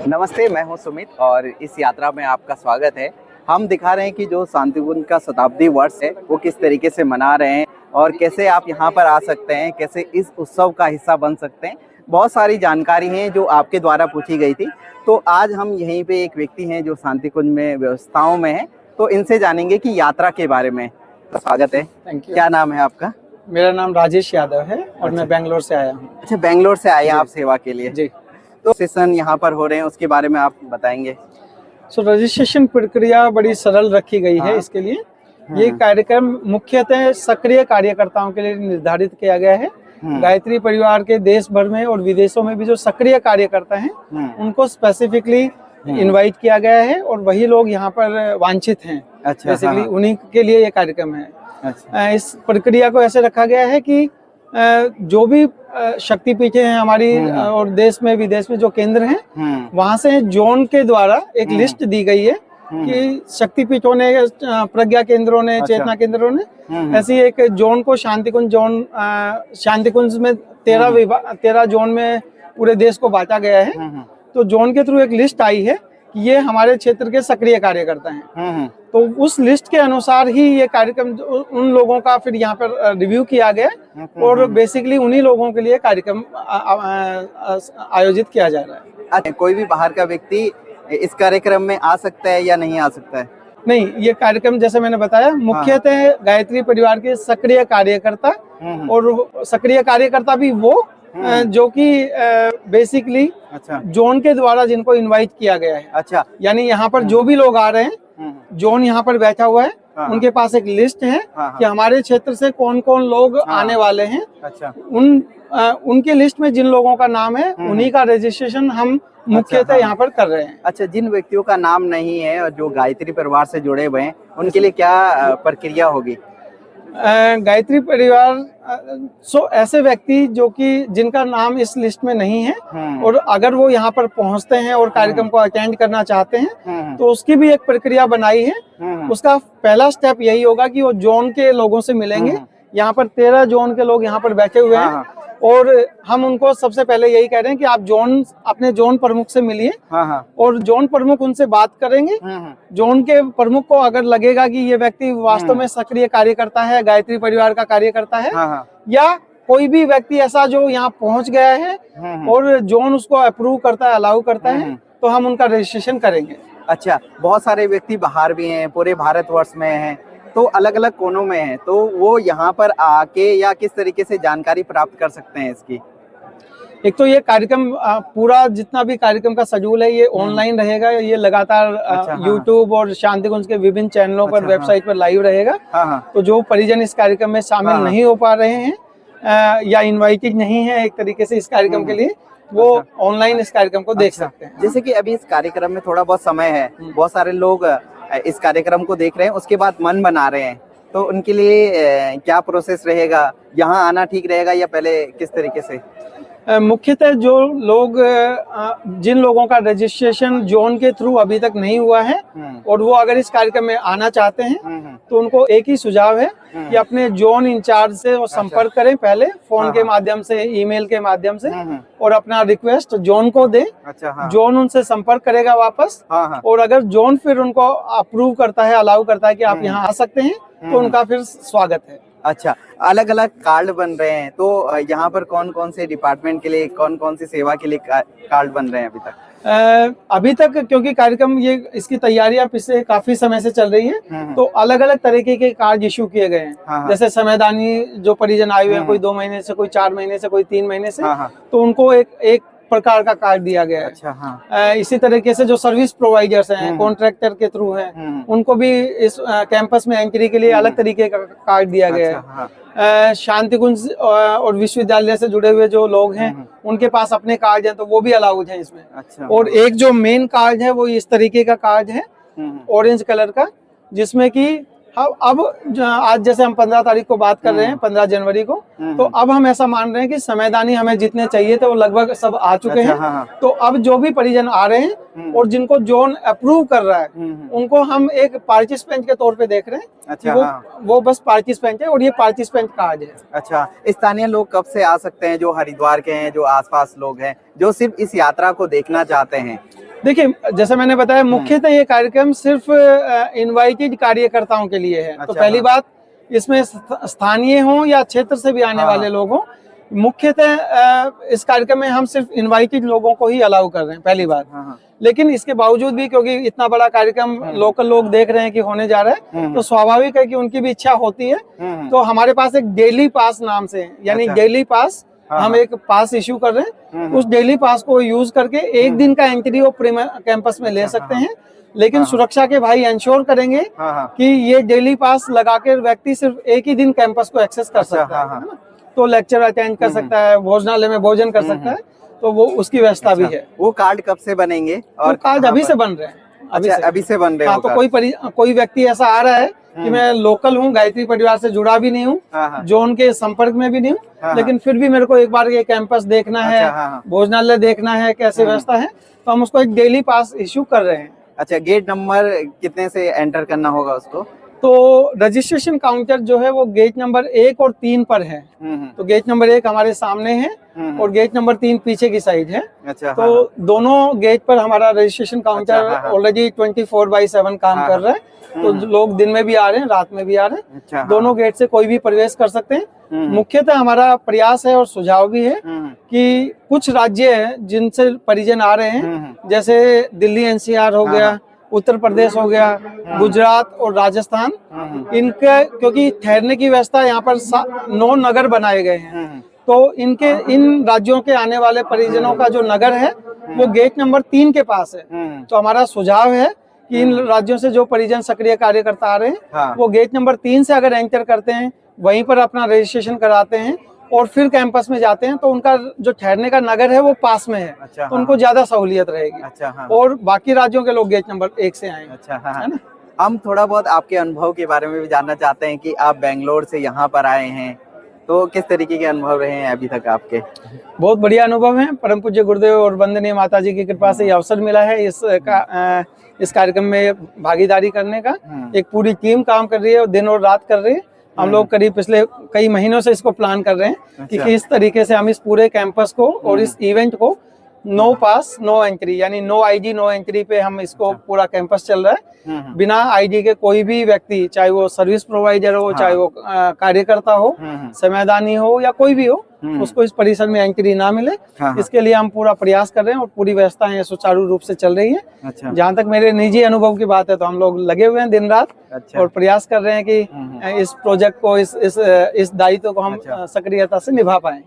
नमस्ते, मैं हूं सुमित और इस यात्रा में आपका स्वागत है। हम दिखा रहे हैं कि जो शांतिकुंज का शताब्दी वर्ष है वो किस तरीके से मना रहे हैं और कैसे आप यहां पर आ सकते हैं, कैसे इस उत्सव का हिस्सा बन सकते हैं। बहुत सारी जानकारी है जो आपके द्वारा पूछी गई थी। तो आज हम यहीं पे एक व्यक्ति हैं जो शांतिकुंज में व्यवस्थाओं में है, तो इनसे जानेंगे कि यात्रा के बारे में। तो स्वागत है। Thank you. क्या नाम है आपका? मेरा नाम राजेश यादव है और मैं बेंगलोर से आया हूँ। अच्छा, बेंगलोर से आए हैं आप सेवा के लिए? जी। तो सेशन यहाँ पर हो रहे हैं, उसके बारे में आप बताएंगे। रजिस्ट्रेशन प्रक्रिया बड़ी सरल रखी गई है। इसके लिए ये कार्यक्रम मुख्यतः सक्रिय कार्यकर्ताओं के लिए निर्धारित किया गया है। गायत्री परिवार के देश भर में और विदेशों में भी जो सक्रिय कार्यकर्ता हैं उनको स्पेसिफिकली इनवाइट किया गया है और वही लोग यहाँ पर वांछित हैं। अच्छा, बेसिकली उन्हीं के लिए ये कार्यक्रम है। अच्छा। इस प्रक्रिया को ऐसे रखा गया है कि जो भी शक्तिपीठें हैं हमारी और देश में विदेश में जो केंद्र हैं वहां से जोन के द्वारा एक लिस्ट दी गई है कि शक्तिपीठों ने, प्रज्ञा केंद्रों ने, चेतना केंद्रों ने ऐसी एक जोन को शांतिकुंज में 13 जोन में पूरे देश को बांटा गया है। तो जोन के थ्रू एक लिस्ट आई है कि ये हमारे क्षेत्र के सक्रिय कार्यकर्ता हैं। तो उस लिस्ट के अनुसार ही ये कार्यक्रम उन लोगों का फिर यहाँ पर रिव्यू किया गया और बेसिकली उन्हीं लोगों के लिए कार्यक्रम आयोजित किया जा रहा है। अच्छा, कोई भी बाहर का व्यक्ति इस कार्यक्रम में आ सकता है या नहीं आ सकता है? नहीं, ये कार्यक्रम जैसे मैंने बताया मुख्यतः गायत्री परिवार के सक्रिय कार्यकर्ता और सक्रिय कार्यकर्ता भी वो जो कि बेसिकली जोन के द्वारा जिनको इनवाइट किया गया है। अच्छा, यानी यहाँ पर जो भी लोग आ रहे हैं, जोन यहाँ पर बैठा हुआ है, उनके पास एक लिस्ट है कि हमारे क्षेत्र से कौन कौन लोग आने वाले हैं। अच्छा, उनके लिस्ट में जिन लोगों का नाम है उन्हीं का रजिस्ट्रेशन हम मुख्यतः यहाँ पर कर रहे हैं। अच्छा, जिन व्यक्तियों का नाम नहीं है और जो गायत्री परिवार से जुड़े हुए हैं उनके लिए क्या प्रक्रिया होगी? गायत्री परिवार ऐसे व्यक्ति जो कि जिनका नाम इस लिस्ट में नहीं है और अगर वो यहाँ पर पहुँचते हैं और कार्यक्रम को अटेंड करना चाहते हैं तो उसकी भी एक प्रक्रिया बनाई है। उसका पहला स्टेप यही होगा कि वो जोन के लोगों से मिलेंगे। यहाँ पर 13 जोन के लोग यहाँ पर बैठे हुए हैं और हम उनको सबसे पहले यही कह रहे हैं कि आप अपने जोन प्रमुख से मिलिए और जोन प्रमुख उनसे बात करेंगे। जोन के प्रमुख को अगर लगेगा कि ये व्यक्ति वास्तव में सक्रिय कार्यकर्ता है, गायत्री परिवार का कार्यकर्ता है या कोई भी व्यक्ति ऐसा जो यहाँ पहुंच गया है और जोन उसको अप्रूव करता है, अलाउ करता है, तो हम उनका रजिस्ट्रेशन करेंगे। अच्छा, बहुत सारे व्यक्ति बाहर भी हैं, पूरे भारतवर्ष में हैं, तो अलग अलग कोनों में है, तो वो यहाँ पर आके या किस तरीके से जानकारी प्राप्त कर सकते हैं इसकी? एक तो ये कार्यक्रम पूरा जितना भी कार्यक्रम का शेड्यूल है ये ऑनलाइन रहेगा। ये लगातार यूट्यूब और शांतिकुंज के विभिन्न चैनलों पर, वेबसाइट पर लाइव रहेगा। तो जो परिजन इस कार्यक्रम में शामिल नहीं हो पा रहे हैं या इनवाइटेड नहीं है एक तरीके से इस कार्यक्रम के लिए, वो ऑनलाइन इस कार्यक्रम को देख सकते हैं। जैसे कि अभी इस कार्यक्रम में थोड़ा बहुत समय है, बहुत सारे लोग इस कार्यक्रम को देख रहे हैं, उसके बाद मन बना रहे हैं, तो उनके लिए क्या प्रोसेस रहेगा? यहाँ आना ठीक रहेगा या पहले किस तरीके से? मुख्यतः जो लोग जिन लोगों का रजिस्ट्रेशन जोन के थ्रू अभी तक नहीं हुआ है और वो अगर इस कार्यक्रम में आना चाहते हैं तो उनको एक ही सुझाव है कि अपने जोन इंचार्ज से वो संपर्क करें, पहले फोन के माध्यम से, ईमेल के माध्यम से, और अपना रिक्वेस्ट जोन को दें। जोन उनसे संपर्क करेगा वापस और अगर जोन फिर उनको अप्रूव करता है, अलाउ करता है कि आप यहाँ आ सकते हैं, तो उनका फिर स्वागत है। अच्छा, अलग अलग कार्ड बन रहे हैं, तो यहाँ पर कौन कौन से डिपार्टमेंट के लिए, कौन कौन सी सेवा के लिए कार्ड बन रहे हैं अभी तक? अभी तक क्योंकि कार्यक्रम इसकी तैयारियां पिछले काफी समय से चल रही है, तो अलग अलग तरीके के कार्ड इशू किए गए हैं। जैसे समयदानी जो परिजन आए हुए हैं, कोई 2 महीने से, कोई 4 महीने से, कोई 3 महीने से, तो उनको एक प्रकार का कार्ड दिया गया है। अच्छा, इसी तरीके से जो सर्विस प्रोवाइडर्स हैं, कॉन्ट्रैक्टर के थ्रू हैं, उनको भी इस कैंपस में एंट्री के लिए अलग तरीके का कार्ड दिया गया है। शांतिकुंज और विश्वविद्यालय से जुड़े हुए जो लोग हैं उनके पास अपने कार्ड हैं, तो वो भी अलाउड हैं इसमें। अच्छा, और एक जो मेन कार्ड है वो इस तरीके का कार्ड है, ऑरेंज कलर का, जिसमें कि अब आज जैसे हम 15 तारीख को बात कर रहे हैं, 15 जनवरी को, तो अब हम ऐसा मान रहे हैं कि समयदानी हमें जितने चाहिए थे वो लगभग सब आ चुके हैं। तो अब जो भी परिजन आ रहे हैं और जिनको जोन अप्रूव कर रहा है उनको हम एक पार्टिसिपेंट के तौर पे देख रहे हैं। अच्छा, वो बस पार्टिसिपेंट है और ये पार्टिसिपेंट कार्ड है। अच्छा, स्थानीय लोग कब से आ सकते हैं, जो हरिद्वार के हैं, जो आसपास लोग हैं, जो सिर्फ इस यात्रा को देखना चाहते हैं? देखिए, जैसे मैंने बताया, मुख्यतः ये कार्यक्रम सिर्फ इनवाइटेड कार्यकर्ताओं के लिए है। अच्छा, तो पहली बात, इसमें स्थानीय हों या क्षेत्र से भी आने वाले लोग हों, मुख्यतः इस कार्यक्रम में हम सिर्फ इनवाइटेड लोगों को ही अलाउ कर रहे हैं, पहली बात। लेकिन इसके बावजूद भी, क्योंकि इतना बड़ा कार्यक्रम लोकल लोग देख रहे हैं कि होने जा रहा है, तो स्वाभाविक है कि उनकी भी इच्छा होती है। तो हमारे पास एक डेली पास नाम से, यानी डेली पास, हम एक पास इश्यू कर रहे हैं। उस डेली पास को यूज करके एक दिन का एंट्री वो कैंपस में ले सकते हैं। लेकिन सुरक्षा के भाई इंश्योर करेंगे कि ये डेली पास लगाकर व्यक्ति सिर्फ एक ही दिन कैंपस को एक्सेस कर सकता है ना? तो लेक्चर अटेंड कर सकता है, भोजनालय में भोजन कर सकता है, तो वो उसकी व्यवस्था भी है। वो कार्ड कब से बनेंगे? और कार्ड अभी से बन रहे हैं, अभी से बन रहे हैं। तो कोई व्यक्ति ऐसा आ रहा है कि मैं लोकल हूँ, गायत्री परिवार से जुड़ा भी नहीं हूँ, जोन के संपर्क में भी नहीं हूँ, लेकिन फिर भी मेरे को एक बार ये कैंपस देखना है, भोजनालय देखना है, कैसे व्यवस्था है, तो हम उसको एक डेली पास इश्यू कर रहे हैं। अच्छा, गेट नंबर कितने से एंटर करना होगा उसको? तो रजिस्ट्रेशन काउंटर जो है वो गेट नंबर 1 और 3 पर है। तो गेट नंबर 1 हमारे सामने है और गेट नंबर 3 पीछे की साइड है। अच्छा, तो दोनों गेट पर हमारा रजिस्ट्रेशन काउंटर ऑलरेडी 24/7 काम कर रहा है। तो लोग दिन में भी आ रहे हैं, रात में भी आ रहे हैं। अच्छा, दोनों गेट से कोई भी प्रवेश कर सकते हैं। मुख्यतः हमारा प्रयास है और सुझाव भी है कि कुछ राज्य हैं जिनसे परिजन आ रहे हैं, जैसे दिल्ली NCR हो गया, उत्तर प्रदेश हो गया, गुजरात और राजस्थान, इनके क्योंकि ठहरने की व्यवस्था यहाँ पर 9 नगर बनाए गए हैं। तो इन राज्यों के आने वाले परिजनों का जो नगर है वो गेट नंबर 3 के पास है। तो हमारा सुझाव है कि इन राज्यों से जो परिजन सक्रिय कार्यकर्ता आ रहे हैं, वो गेट नंबर 3 से अगर एंटर करते हैं, वहीं पर अपना रजिस्ट्रेशन कराते हैं और फिर कैंपस में जाते हैं, तो उनका जो ठहरने का नगर है वो पास में है। तो उनको ज्यादा सहूलियत रहेगी। और बाकी राज्यों के लोग गेट नंबर 1 से आएंगे। अच्छा, है ना? हम थोड़ा बहुत आपके अनुभव के बारे में भी जानना चाहते हैं कि आप बेंगलोर से यहाँ पर आए हैं, तो किस तरीके के अनुभव रहे हैं अभी तक आपके? बहुत बढ़िया अनुभव है। परम पूज्य गुरुदेव और वंदनीय माता जी की कृपा से ये अवसर मिला है इस कार्यक्रम में भागीदारी करने का। एक पूरी टीम काम कर रही है और दिन और रात कर रही है। हम लोग करीब पिछले कई महीनों से इसको प्लान कर रहे हैं कि किस तरीके से हम इस पूरे कैंपस को और इस इवेंट को नो पास नो एंट्री, यानी नो ID नो एंट्री पे हम इसको पूरा कैंपस चल रहा है। बिना ID के कोई भी व्यक्ति, चाहे वो सर्विस प्रोवाइडर हो, चाहे वो कार्यकर्ता हो, सेवादानी हो या कोई भी हो, उसको इस परिसर में एंट्री ना मिले। इसके लिए हम पूरा प्रयास कर रहे हैं और पूरी व्यवस्थाएं सुचारू रूप से चल रही है। अच्छा। जहाँ तक मेरे निजी अनुभव की बात है, तो हम लोग लगे हुए हैं दिन रात। अच्छा। और प्रयास कर रहे हैं कि इस प्रोजेक्ट को, इस दायित्व को हम सक्रियता से निभा पाए।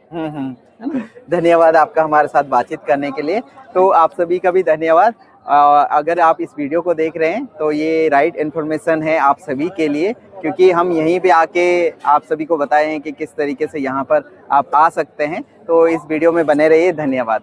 धन्यवाद आपका हमारे साथ बातचीत करने के लिए। तो आप सभी का भी धन्यवाद। अगर आप इस वीडियो को देख रहे हैं तो ये राइट इन्फॉर्मेशन है आप सभी के लिए, क्योंकि हम यहीं पे आके आप सभी को बताए हैं कि किस तरीके से यहाँ पर आप आ सकते हैं। तो इस वीडियो में बने रहिए। धन्यवाद।